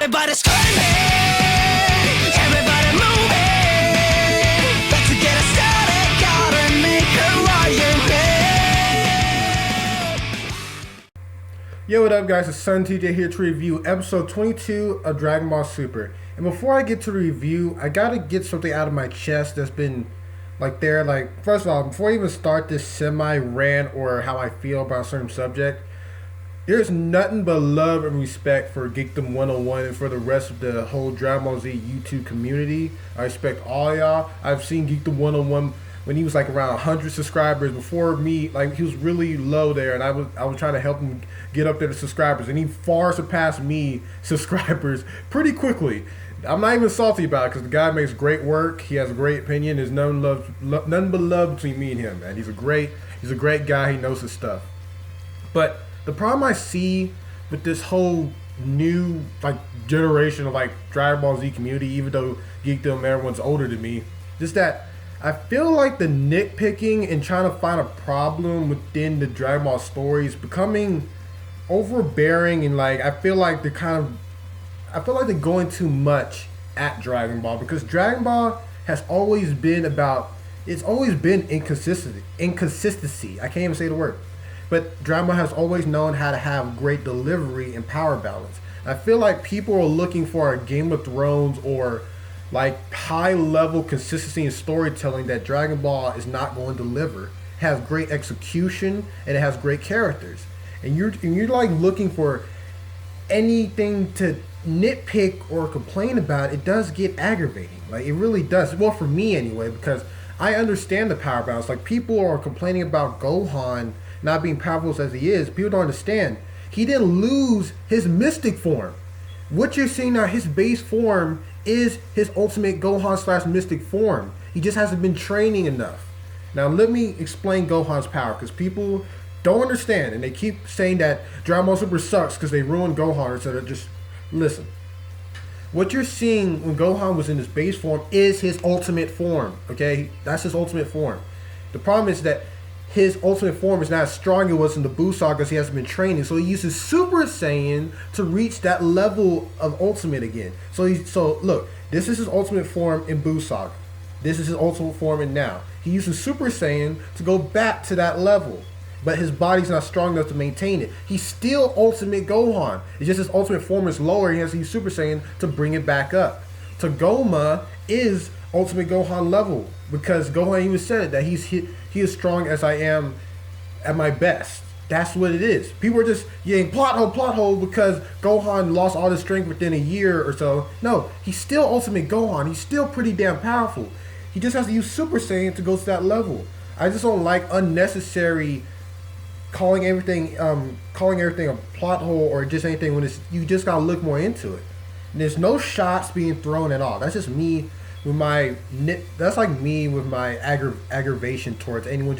Everybody screaming, everybody moving. Let's get it started, gotta make a riot. Yo, what up guys, it's Sontj here to review episode 22 of Dragon Ball Super. And before I get to the review, I gotta get something out of my chest that's been first of all, before I even start this semi-rant or how I feel about a certain subject, there's nothing but love and respect for Geekdom 101 and for the rest of the whole Dragon Ball Z YouTube community. I respect all y'all. I've seen Geekdom 101 when he was like around 100 subscribers before me. Like, he was really low there, and I was trying to help him get up there to subscribers, and he far surpassed me subscribers pretty quickly. I'm not even salty about it because the guy makes great work. He has a great opinion. There's none but love between me and him, man. He's a great guy. He knows his stuff. But the problem I see with this whole new generation of Dragon Ball Z community, even though Geekdom everyone's older than me, just that I feel like the nitpicking and trying to find a problem within the Dragon Ball story is becoming overbearing, and I feel like they're going too much at Dragon Ball, because Dragon Ball has always been inconsistency. I can't even say the word. But Dragon Ball has always known how to have great delivery and power balance. I feel like people are looking for a Game of Thrones or high level consistency in storytelling that Dragon Ball is not going to deliver. It has great execution and it has great characters. And you're looking for anything to nitpick or complain about. It does get aggravating. It really does. Well, for me anyway, because I understand the power balance. People are complaining about Gohan not being powerful as he is. People don't understand. He didn't lose his mystic form. What you're seeing now, his base form is his ultimate Gohan / mystic form. He just hasn't been training enough. Now let me explain Gohan's power, because people don't understand, and they keep saying that Dragon Ball Super sucks because they ruined Gohan, etc. Just listen. What you're seeing when Gohan was in his base form is his ultimate form, okay? That's his ultimate form. The problem is that his ultimate form is not as strong as it was in the Buu Saga because he hasn't been training. So he uses Super Saiyan to reach that level of ultimate again. So look, this is his ultimate form in Buu Saga. This is his ultimate form in now. He uses Super Saiyan to go back to that level. But his body's not strong enough to maintain it. He's still Ultimate Gohan. It's just his ultimate form is lower. He has to use Super Saiyan to bring it back up. Tagoma is Ultimate Gohan level, because Gohan even said it, that he is strong as I am at my best. That's what it is. People are just yelling plot hole because Gohan lost all his strength within a year or so. No, he's still Ultimate Gohan. He's still pretty damn powerful. He just has to use Super Saiyan to go to that level. I just don't like unnecessary calling everything a plot hole or just anything when you just gotta look more into it. And there's no shots being thrown at all. That's just me with my aggravation towards anyone.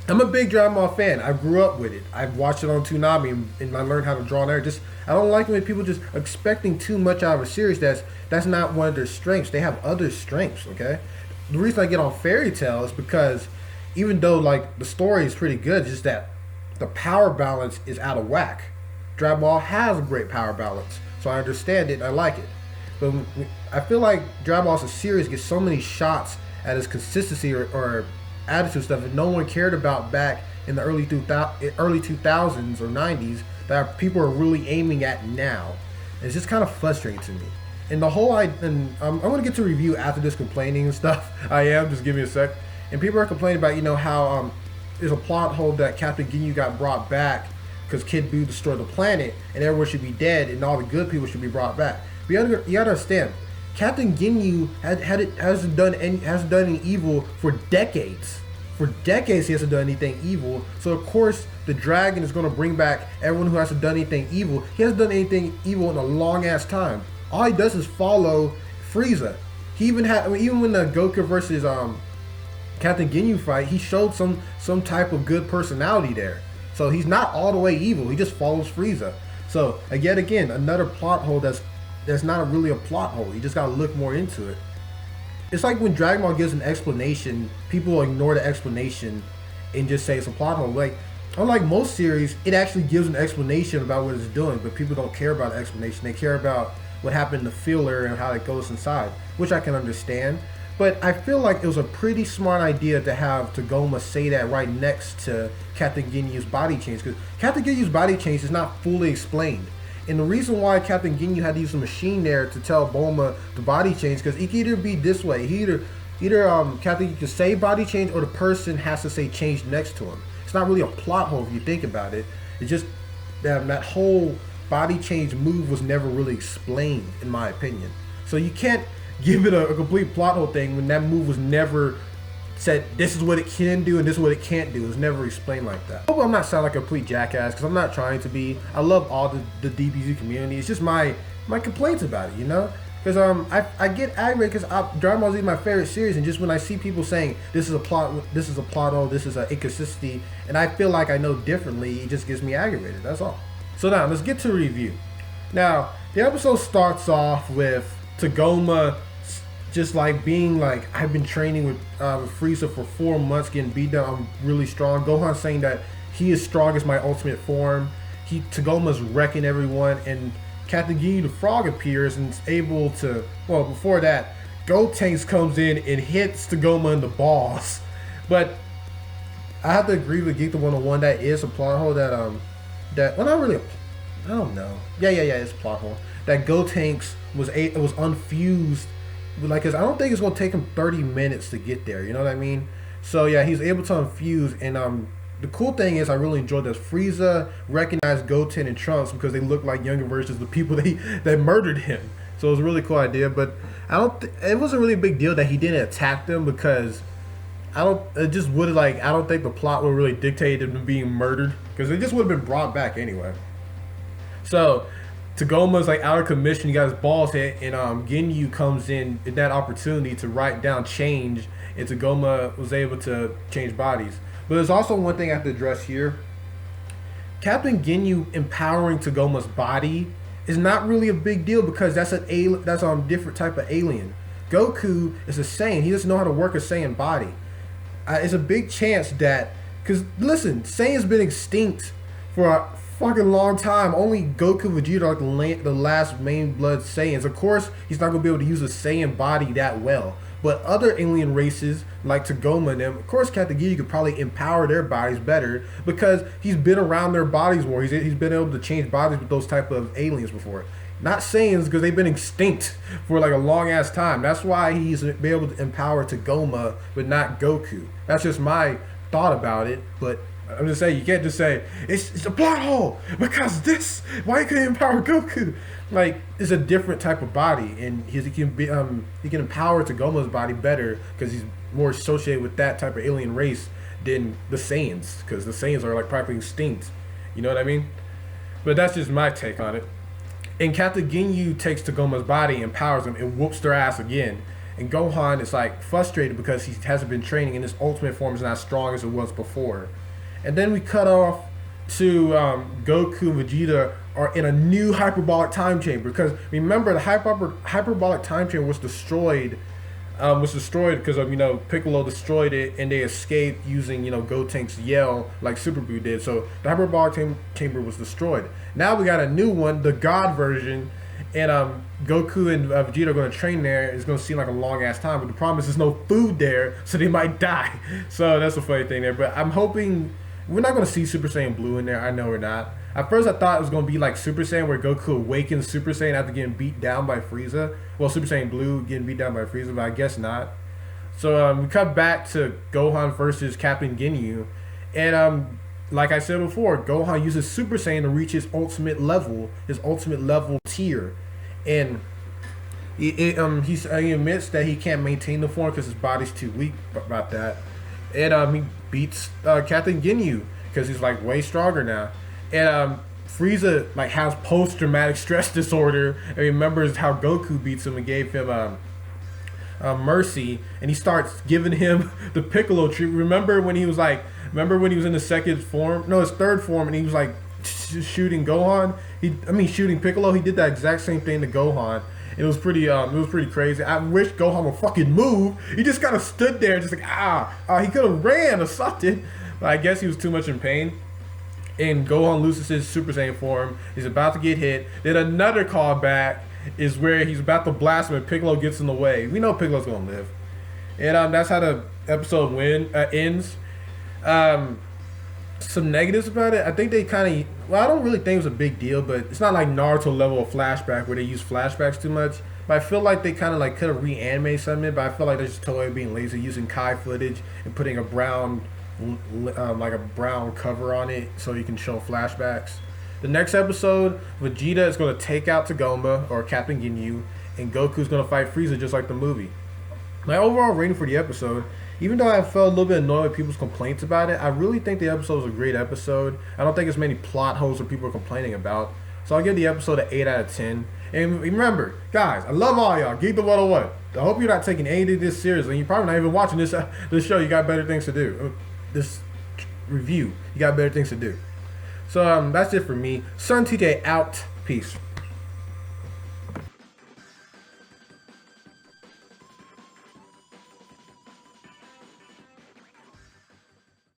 I'm a big Dragon Ball fan. I grew up with it. I watched it on Toonami and I learned how to draw there. I don't like when people just expecting too much out of a series that's not one of their strengths. They have other strengths, okay? The reason I get on Fairy Tail is because even though the story is pretty good, just that the power balance is out of whack. Dragon Ball has a great power balance, so I understand it and I like it. But I feel like Dragon Ball as a series gets so many shots at its consistency or attitude stuff that no one cared about back in the early 2000s or 90s that people are really aiming at now. It's just kind of frustrating to me. And I'm going to get to review after this complaining and stuff. Just give me a sec. And people are complaining about, how there's a plot hole that Captain Ginyu got brought back because Kid Buu destroyed the planet and everyone should be dead and all the good people should be brought back. But you gotta understand, Captain Ginyu hasn't done any evil for decades. For decades he hasn't done anything evil. So of course the dragon is going to bring back everyone who hasn't done anything evil. He hasn't done anything evil in a long ass time. All he does is follow Frieza. He even when the Goku versus Captain Ginyu fight, he showed some type of good personality there. So he's not all the way evil. He just follows Frieza. So yet again, another plot hole that's not really a plot hole. You just gotta look more into it. It's like when Dragon Ball gives an explanation, people ignore the explanation and just say it's a plot hole. unlike most series, it actually gives an explanation about what it's doing, but people don't care about the explanation. They care about what happened in the filler and how it goes inside, which I can understand. But I feel like it was a pretty smart idea to have Tagoma say that right next to Captain Ginyu's body change, because Captain Ginyu's body change is not fully explained. And the reason why Captain Ginyu had to use a machine there to tell Bulma the body change, because it could either be this way, either Captain Ginyu can say body change, or the person has to say change next to him. It's not really a plot hole if you think about it. It's just that whole body change move was never really explained, in my opinion. So you can't give it a complete plot hole thing when that move was never said, this is what it can do and this is what it can't do. It was never explained like that. I hope I'm not sounding like a complete jackass, because I'm not trying to be. I love all the DBZ community. It's just my complaints about it, you know? Because I get aggravated because Dragon Ball Z is my favorite series, and just when I see people saying this is a plot hole, this is an inconsistency, and I feel like I know differently, it just gets me aggravated. That's all. So now let's get to the review. Now the episode starts off with Tagoma just like being like, I've been training with Frieza for 4 months, getting beat down. I'm really strong. Gohan saying that he is strong as my ultimate form. Tagoma's wrecking everyone, and Captain Ginyu the Frog appears and is able to, well, before that, Gotenks comes in and hits Tagoma in the balls. But I have to agree with Geek the 101, that is a plot hole that well, not really, I don't know. Yeah, it's a plot hole. That Gotenks was unfused, like, cause I don't think it's gonna take him 30 minutes to get there. You know what I mean? So yeah, he's able to unfuse, and the cool thing is, I really enjoyed this. Frieza recognized Goten and Trunks because they look like younger versions of the people that murdered him. So it was a really cool idea, but it wasn't really a big deal that he didn't attack them, because I don't think the plot would really dictate him being murdered, because it just would have been brought back anyway. So Tagoma's like out of commission, he got his balls hit, and Ginyu comes in that opportunity to write down change, and Tagoma was able to change bodies. But there's also one thing I have to address here. Captain Ginyu empowering Tagoma's body is not really a big deal, because that's a different type of alien. Goku is a Saiyan. He doesn't know how to work a Saiyan body. It's a big chance that, because listen, Saiyan's been extinct for a fucking long time. Only Goku and Vegeta are like the last main blood Saiyans. Of course, he's not gonna be able to use a Saiyan body that well. But other alien races like Tagoma and them, of course, Captain Ginyu could probably empower their bodies better, because he's been around their bodies more. He's been able to change bodies with those type of aliens before. Not Saiyans, because they've been extinct for like a long ass time. That's why he's been able to empower Tagoma, but not Goku. That's just my thought about it. But I'm just saying, you can't just say it's a plot hole because this. Why couldn't he empower Goku? Like, it's a different type of body, and he can empower Tagoma's body better because he's more associated with that type of alien race than the Saiyans, because the Saiyans are like practically extinct. You know what I mean? But that's just my take on it. And Captain Ginyu takes Tagoma's body, empowers him, and whoops their ass again. And Gohan is like frustrated because he hasn't been training, and his ultimate form is not as strong as it was before. And then we cut off to Goku and Vegeta are in a new hyperbolic time chamber, because remember the hyperbolic time chamber was destroyed because of Piccolo destroyed it, and they escaped using Gotenks yell like Super Buu did. So the hyperbolic chamber was destroyed. Now we got a new one, the God version, and Goku and Vegeta are going to train there. It's going to seem like a long ass time, but the problem is there's no food there, so they might die. So that's a funny thing there. But I'm hoping we're not going to see Super Saiyan Blue in there. I know we're not. At first, I thought it was going to be like Super Saiyan, where Goku awakens Super Saiyan after getting beat down by Frieza. Well, Super Saiyan Blue getting beat down by Frieza, but I guess not. So we cut back to Gohan versus Captain Ginyu. And like I said before, Gohan uses Super Saiyan to reach his ultimate level tier. And he admits that he can't maintain the form because his body's too weak about that. And he beats Captain Ginyu because he's like way stronger now. And Frieza like has post-traumatic stress disorder and remembers how Goku beats him and gave him mercy, and he starts giving him the Piccolo treatment. Remember when he was in his his third form, and he was like shooting Gohan? Shooting Piccolo. He did that exact same thing to Gohan. It was pretty crazy. I wish Gohan would fucking move. He just kind of stood there, just like he could have ran or something. But I guess he was too much in pain. and Gohan loses his Super Saiyan form. He's about to get hit. Then another callback is where he's about to blast him and Piccolo gets in the way. We know Piccolo's gonna live, and that's how the episode ends. Some negatives about it. I think they kind of. Well, I don't really think it was a big deal, but it's not like Naruto level of flashback where they use flashbacks too much. But I feel like they kind of like could have reanimated something. But I feel like they're just totally being lazy, using Kai footage and putting a brown, like a brown cover on it so you can show flashbacks. The next episode, Vegeta is going to take out Tagoma or Captain Ginyu, and Goku's going to fight Frieza just like the movie. My overall rating for the episode, even though I felt a little bit annoyed with people's complaints about it, I really think the episode was a great episode. I don't think there's many plot holes that people are complaining about. So I'll give the episode an 8 out of 10. And remember, guys, I love all y'all. Geek the 101. I hope you're not taking any of this seriously. You're probably not even watching this show. You got better things to do. This review, you got better things to do. So that's it for me. Sontj out. Peace.